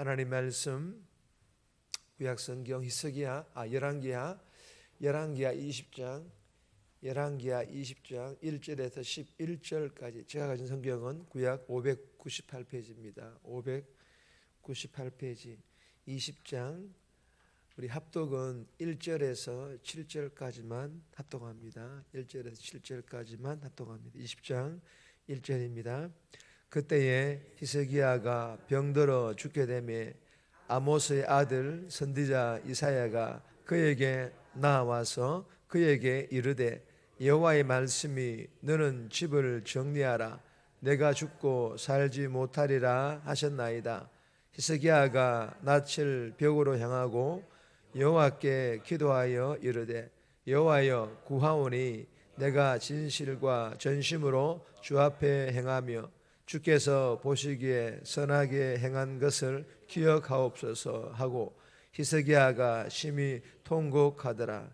하나님 말씀 구약성경 열왕기하 20장 1절에서 11절까지 제가 가진 성경은 구약 598페이지입니다. 598페이지 20장 우리 합독은 1절에서 7절까지만 합독합니다. 1절에서 7절까지만 합독합니다. 20장 1절입니다. 그때에 히스기야가 병들어 죽게 되매 아모스의 아들 선지자 이사야가 그에게 나와서 그에게 이르되 여호와의 말씀이 너는 집을 정리하라 내가 죽고 살지 못하리라 하셨나이다. 히스기야가 낯을 벽으로 향하고 여호와께 기도하여 이르되 여호와여 구하오니 내가 진실과 전심으로 주 앞에 행하며 주께서 보시기에 선하게 행한 것을 기억하옵소서 하고 히스기야가 심히 통곡하더라.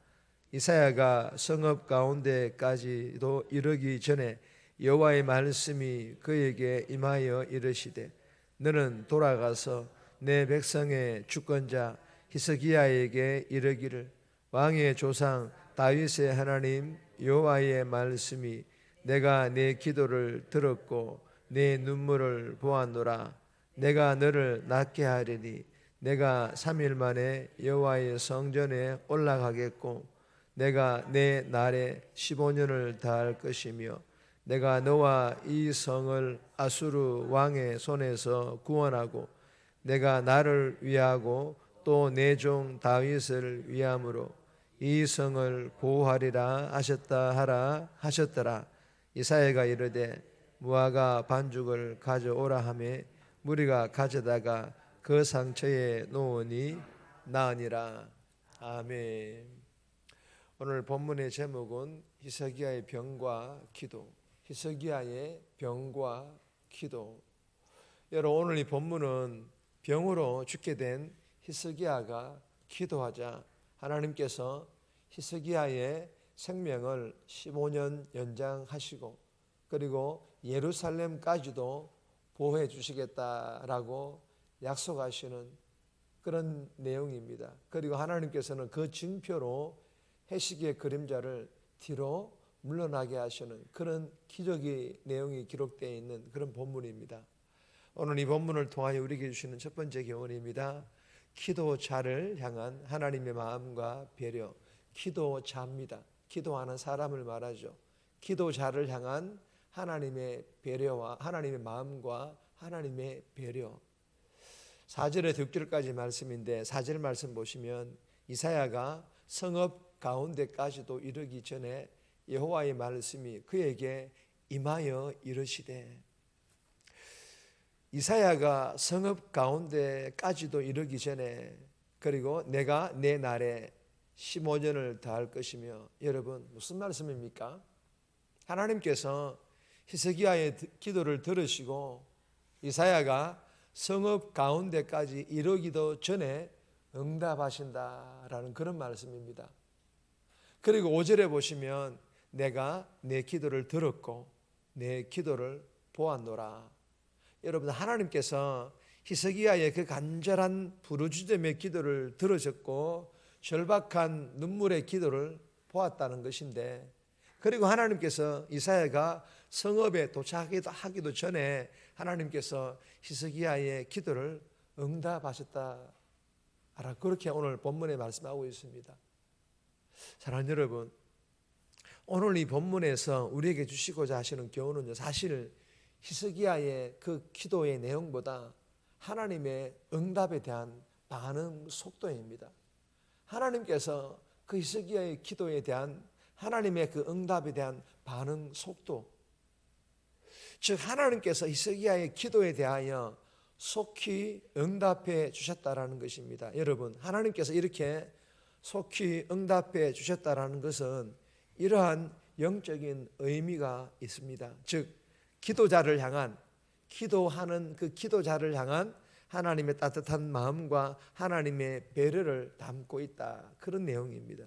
이사야가 성읍 가운데까지도 이르기 전에 여호와의 말씀이 그에게 임하여 이르시되 너는 돌아가서 내 백성의 주권자 히스기야에게 이르기를 왕의 조상 다윗의 하나님 여호와의 말씀이 내가 내 기도를 들었고 내 눈물을 보았노라. 내가 너를 낫게 하리니 내가 3일 만에 여호와의 성전에 올라가겠고 내가 내 날에 15년을 다할 것이며 내가 너와 이 성을 아수르 왕의 손에서 구원하고 내가 나를 위하고 또 내 종 다윗을 위함으로 이 성을 보호하리라 하셨다 하라 하셨더라. 이사야가 이르되 무화과 반죽을 가져오라 하매 무리가 가져다가 그 상처에 놓으니 나으니라. 아멘. 오늘 본문의 제목은 히스기야의 병과 기도. 히스기야의 병과 기도. 여러분 오늘 이 본문은 병으로 죽게 된 히스기야가 기도하자 하나님께서 히스기야의 생명을 15년 연장하시고 그리고 예루살렘까지도 보호해 주시겠다라고 약속하시는 그런 내용입니다. 그리고 하나님께서는 그 징표로 해시기의 그림자를 뒤로 물러나게 하시는 그런 기적의 내용이 기록되어 있는 그런 본문입니다. 오늘 이 본문을 통하여 우리에게 주시는 첫 번째 교훈입니다. 기도자를 향한 하나님의 마음과 배려. 기도자입니다. 기도하는 사람을 말하죠. 기도자를 향한 하나님의 배려와 하나님의 마음과 하나님의 배려. 4절에서 6절까지 말씀인데 4절 말씀 보시면 이사야가 성읍 가운데까지도 이르기 전에 여호와의 말씀이 그에게 임하여 이르시되 이사야가 성읍 가운데까지도 이르기 전에 그리고 내가 내 날에 15년을 다할 것이며 여러분 무슨 말씀입니까? 하나님께서 히스기야의 기도를 들으시고 이사야가 성읍 가운데까지 이르기도 전에 응답하신다라는 그런 말씀입니다. 그리고 5절에 보시면 내가 내 기도를 들었고 내 기도를 보았노라. 여러분 하나님께서 히스기야의 그 간절한 부르짖음의 기도를 들으셨고 절박한 눈물의 기도를 보았다는 것인데 그리고 하나님께서 이사야가 성읍에 도착하기도 전에 하나님께서 히스기야의 기도를 응답하셨다. 그렇게 오늘 본문에 말씀하고 있습니다. 사랑하는 여러분, 오늘 이 본문에서 우리에게 주시고자 하시는 교훈은 사실 히스기야의 그 기도의 내용보다 하나님의 응답에 대한 반응 속도입니다. 하나님께서 그 히스기야의 기도에 대한 하나님의 그 응답에 대한 반응 속도, 즉 하나님께서 히스기야의 기도에 대하여 속히 응답해 주셨다라는 것입니다. 여러분 하나님께서 이렇게 속히 응답해 주셨다라는 것은 이러한 영적인 의미가 있습니다. 즉 기도자를 향한 기도하는 그 기도자를 향한 하나님의 따뜻한 마음과 하나님의 배려를 담고 있다. 그런 내용입니다.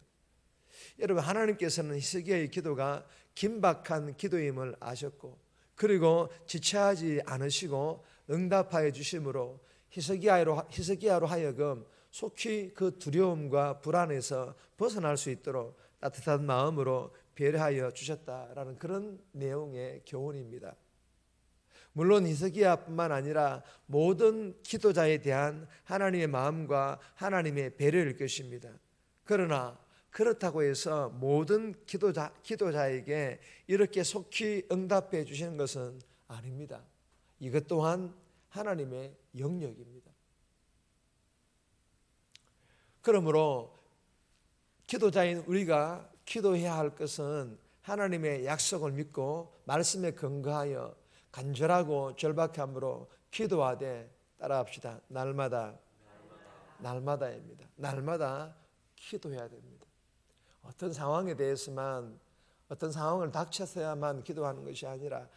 여러분 하나님께서는 히스기야의 기도가 긴박한 기도임을 아셨고 그리고 지체하지 않으시고 응답하여 주심으로 히스기야로 하여금 속히 그 두려움과 불안에서 벗어날 수 있도록 따뜻한 마음으로 배려하여 주셨다라는 그런 내용의 교훈입니다. 물론 히스기야뿐만 아니라 모든 기도자에 대한 하나님의 마음과 하나님의 배려일 것입니다. 그러나 그렇다고 해서 모든 기도자에게 이렇게 속히 응답해 주시는 것은 아닙니다. 이것 또한 하나님의 영역입니다. 그러므로 기도자인 우리가 기도해야 할 것은 하나님의 약속을 믿고 말씀에 근거하여 간절하고 절박함으로 기도하되, 따라합시다. 날마다입니다. 날마다 기도해야 됩니다. 어떤 상황에 대해서만, 어떤 상황을 닥쳐서야만 기도하는 것이 아니라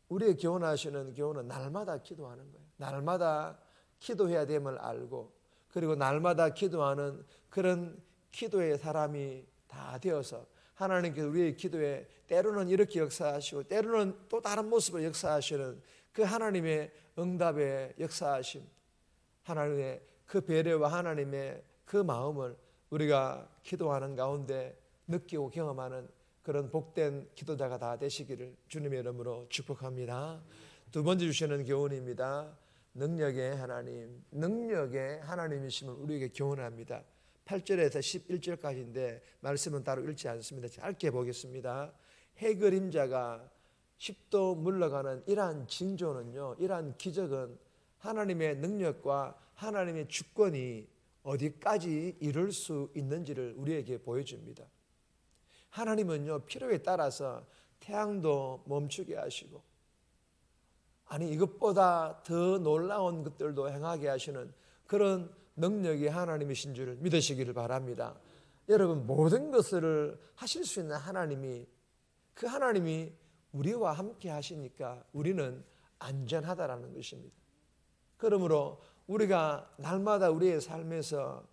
우리의 교훈하시는 교훈은 날마다 기도하는 거예요. 날마다 기도해야 됨을 알고, 그리고 날마다 기도하는 그런 기도의 사람이 다 되어서 하나님께서 우리의 기도에 때로는 이렇게 역사하시고 때로는 또 다른 모습으로 역사하시는 그 하나님의 응답의 역사하심, 하나님의 그 배려와 하나님의 그 마음을 우리가 기도하는 가운데 느끼고 경험하는 그런 복된 기도자가 다 되시기를 주님의 이름으로 축복합니다. 두 번째 주시는 교훈입니다. 능력의 하나님, 능력의 하나님이심을 우리에게 교훈합니다. 8절에서 11절까지인데 말씀은 따로 읽지 않습니다. 짧게 보겠습니다. 해 그림자가 10도 물러가는 이러한 징조는요, 이러한 기적은 하나님의 능력과 하나님의 주권이 어디까지 이룰 수 있는지를 우리에게 보여줍니다. 하나님은요, 필요에 따라서 태양도 멈추게 하시고, 아니 이것보다 더 놀라운 것들도 행하게 하시는 그런 능력이 하나님이신 줄 믿으시기를 바랍니다. 여러분, 모든 것을 하실 수 있는 하나님이, 그 하나님이 우리와 함께 하시니까 우리는 안전하다라는 것입니다. 그러므로 우리가 날마다 우리의 삶에서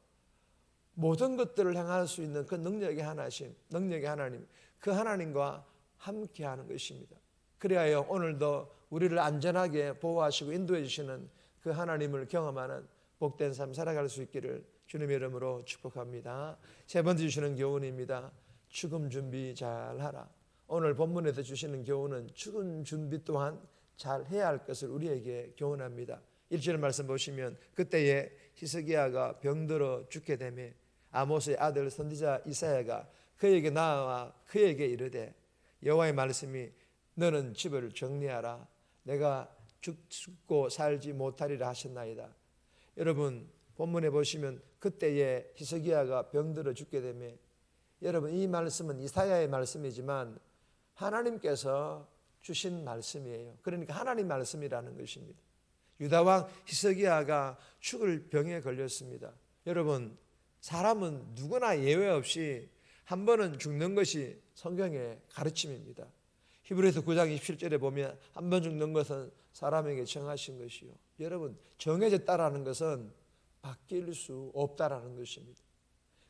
모든 것들을 행할 수 있는 그 능력의 하나님, 그 하나님과 함께하는 것입니다. 그래야 오늘도 우리를 안전하게 보호하시고 인도해 주시는 그 하나님을 경험하는 복된 삶 살아갈 수 있기를 주님의 이름으로 축복합니다. 세 번째 주시는 교훈입니다. 죽음 준비 잘하라. 오늘 본문에서 주시는 교훈은 죽음 준비 또한 잘 해야 할 것을 우리에게 교훈합니다. 1절 말씀 보시면 그때에 히스기야가 병들어 죽게 되매 아모스의 아들 선지자 이사야가 그에게 나와 그에게 이르되 여호와의 말씀이 너는 집을 정리하라. 내가 죽고 살지 못하리라 하셨나이다. 여러분, 본문에 보시면 그때에 히스기야가 병들어 죽게 되매, 여러분 이 말씀은 이사야의 말씀이지만 하나님께서 주신 말씀이에요. 그러니까 하나님 말씀이라는 것입니다. 유다왕 히스기야가 죽을 병에 걸렸습니다. 여러분, 사람은 누구나 예외 없이 한 번은 죽는 것이 성경의 가르침입니다. 히브리서 9장 27절에 보면 한 번 죽는 것은 사람에게 정하신 것이요. 여러분, 정해졌다라는 것은 바뀔 수 없다라는 것입니다.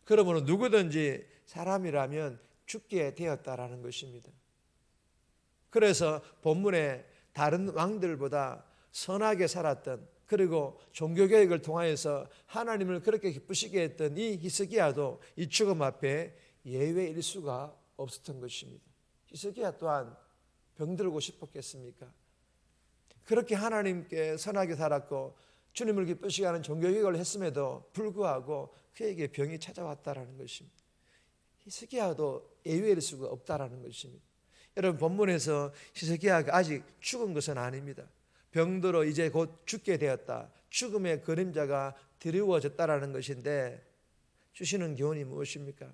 그러므로 누구든지 사람이라면 죽게 되었다라는 것입니다. 그래서 본문에 다른 왕들보다 선하게 살았던, 그리고 종교개혁을 통하여서 하나님을 그렇게 기쁘시게 했던 이 히스기야도 이 죽음 앞에 예외일 수가 없었던 것입니다. 히스기야 또한 병들고 싶었겠습니까? 그렇게 하나님께 선하게 살았고 주님을 기쁘시게 하는 종교개혁을 했음에도 불구하고 그에게 병이 찾아왔다라는 것입니다. 히스기야도 예외일 수가 없다라는 것입니다. 여러분, 본문에서 히스기야가 아직 죽은 것은 아닙니다. 병들어 이제 곧 죽게 되었다. 죽음의 그림자가 드리워졌다라는 것인데 주시는 교훈이 무엇입니까?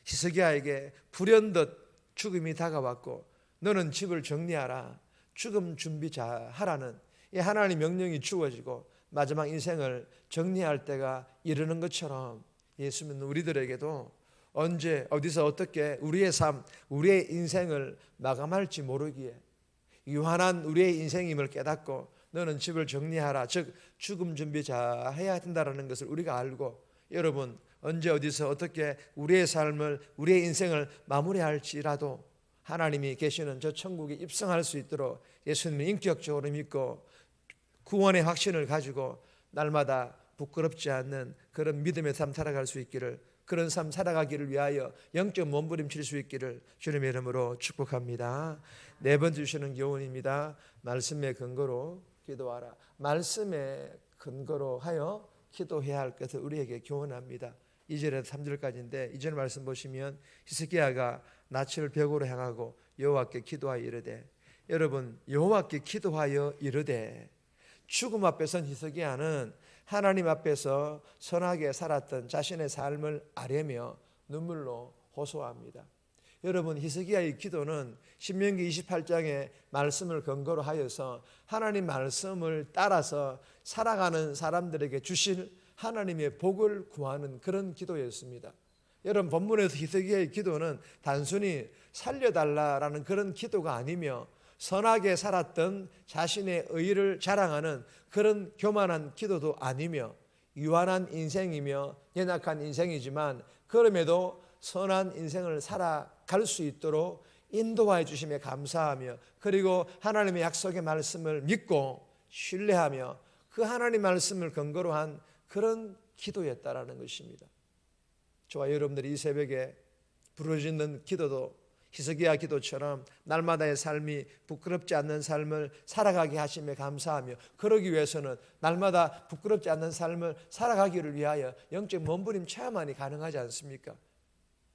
히스기야에게 불현듯 죽음이 다가왔고 너는 집을 정리하라. 죽음 준비 잘하라는 이 하나님 명령이 주어지고 마지막 인생을 정리할 때가 이르는 것처럼 예수 믿는 우리들에게도 언제 어디서 어떻게 우리의 삶, 우리의 인생을 마감할지 모르기에 유한한 우리의 인생임을 깨닫고 너는 집을 정리하라. 즉 죽음 준비 잘 해야 된다는 것을 우리가 알고, 여러분 언제 어디서 어떻게 우리의 삶을, 우리의 인생을 마무리할지라도 하나님이 계시는 저 천국에 입성할 수 있도록 예수님을 인격적으로 믿고 구원의 확신을 가지고 날마다 부끄럽지 않는 그런 믿음의 삶 살아갈 수 있기를, 그런 삶 살아가기를 위하여 영적 몸부림칠 수 있기를 주님의 이름으로 축복합니다. 네 번째 주시는 교훈입니다. 말씀의 근거로 기도하라. 말씀의 근거로 하여 기도해야 할 것을 우리에게 교훈합니다. 2절에서 3절까지인데 2절 말씀 보시면 히스기야가 낯을 벽으로 향하고 여호와께 기도하여 이르되, 여러분, 여호와께 기도하여 이르되, 죽음 앞에 선 히스기야는 하나님 앞에서 선하게 살았던 자신의 삶을 아뢰며 눈물로 호소합니다. 여러분, 히스기야의 기도는 신명기 28장의 말씀을 근거로 하여서 하나님 말씀을 따라서 살아가는 사람들에게 주실 하나님의 복을 구하는 그런 기도였습니다. 여러분, 본문에서 히스기야의 기도는 단순히 살려달라라는 그런 기도가 아니며 선하게 살았던 자신의 의를 자랑하는 그런 교만한 기도도 아니며 유한한 인생이며 연약한 인생이지만 그럼에도 선한 인생을 살아갈 수 있도록 인도하여 주심에 감사하며, 그리고 하나님의 약속의 말씀을 믿고 신뢰하며 그 하나님 말씀을 근거로 한 그런 기도였다라는 것입니다. 저와 여러분들이 이 새벽에 부르짖는 기도도 히스기야 기도처럼 날마다의 삶이 부끄럽지 않는 삶을 살아가게 하심에 감사하며, 그러기 위해서는 날마다 부끄럽지 않는 삶을 살아가기를 위하여 영적 몸부림 체험만이 가능하지 않습니까?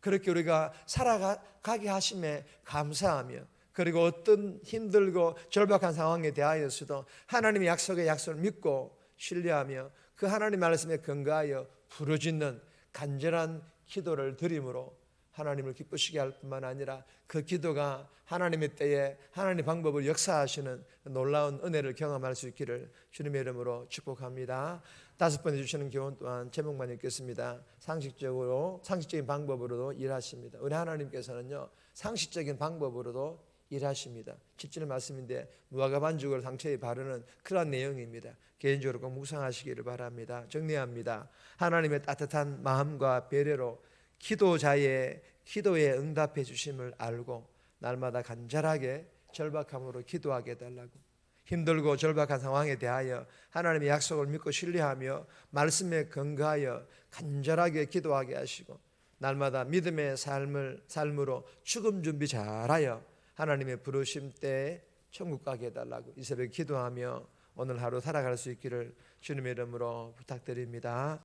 그렇게 우리가 살아가게 하심에 감사하며, 그리고 어떤 힘들고 절박한 상황에 대하여서도 하나님의 약속을 믿고 신뢰하며 그 하나님 말씀에 근거하여 부르짖는 간절한 기도를 드림으로 하나님을 기쁘시게 할 뿐만 아니라 그 기도가 하나님의 때에 하나님의 방법을 역사하시는 놀라운 은혜를 경험할 수 있기를 주님의 이름으로 축복합니다. 다섯 번째 주시는 교훈 또한 제목만 읽겠습니다. 상식적인 방법으로도 일하십니다. 우리 하나님께서는요, 상식적인 방법으로도 일하십니다. 7절 말씀인데 무화과 반죽을 상처에 바르는 그런 내용입니다. 개인적으로 꼭 묵상하시기를 바랍니다. 정리합니다. 하나님의 따뜻한 마음과 배려로 기도자의 기도에 응답해 주심을 알고 날마다 간절하게 절박함으로 기도하게 해달라고, 힘들고 절박한 상황에 대하여 하나님의 약속을 믿고 신뢰하며 말씀에 근거하여 간절하게 기도하게 하시고 날마다 믿음의 삶으로 죽음 준비 잘하여 하나님의 부르심 때에 천국 가게 해달라고 이 새벽 기도하며 오늘 하루 살아갈 수 있기를 주님의 이름으로 부탁드립니다.